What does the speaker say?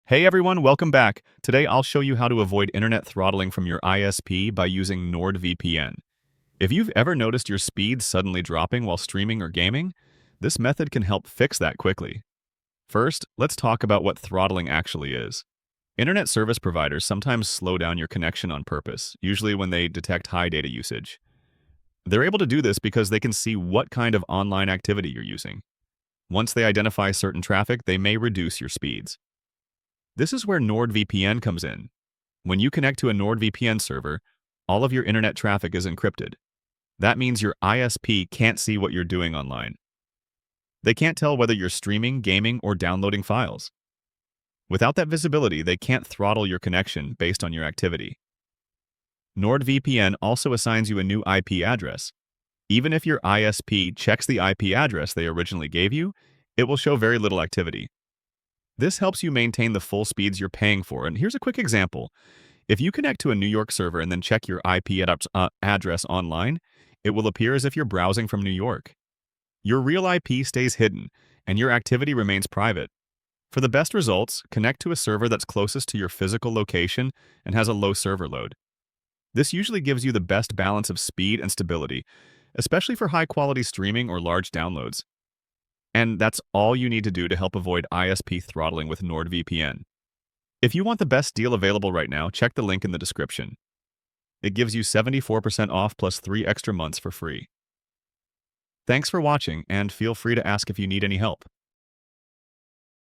Hey everyone, welcome back. Today I'll show you how to avoid internet throttling from your ISP by using NordVPN. If you've ever noticed your speed suddenly dropping while streaming or gaming, this method can help fix that quickly. First, let's talk about what throttling actually is. Internet service providers sometimes slow down your connection on purpose, usually when they detect high data usage. They're able to do this because they can see what kind of online activity you're using. Once they identify certain traffic, they may reduce your speeds. This is where NordVPN comes in. When you connect to a NordVPN server, all of your internet traffic is encrypted. That means your ISP can't see what you're doing online. They can't tell whether you're streaming, gaming, or downloading files. Without that visibility, they can't throttle your connection based on your activity. NordVPN also assigns you a new IP address. Even if your ISP checks the IP address they originally gave you, it will show very little activity. This helps you maintain the full speeds you're paying for, and here's a quick example. If you connect to a New York server and then check your IP address online, it will appear as if you're browsing from New York. Your real IP stays hidden, and your activity remains private. For the best results, connect to a server that's closest to your physical location and has a low server load. This usually gives you the best balance of speed and stability, especially for high-quality streaming or large downloads. And that's all you need to do to help avoid ISP throttling with NordVPN. If you want the best deal available right now, check the link in the description. It gives you 74% off plus 3 extra months for free. Thanks for watching, and feel free to ask if you need any help.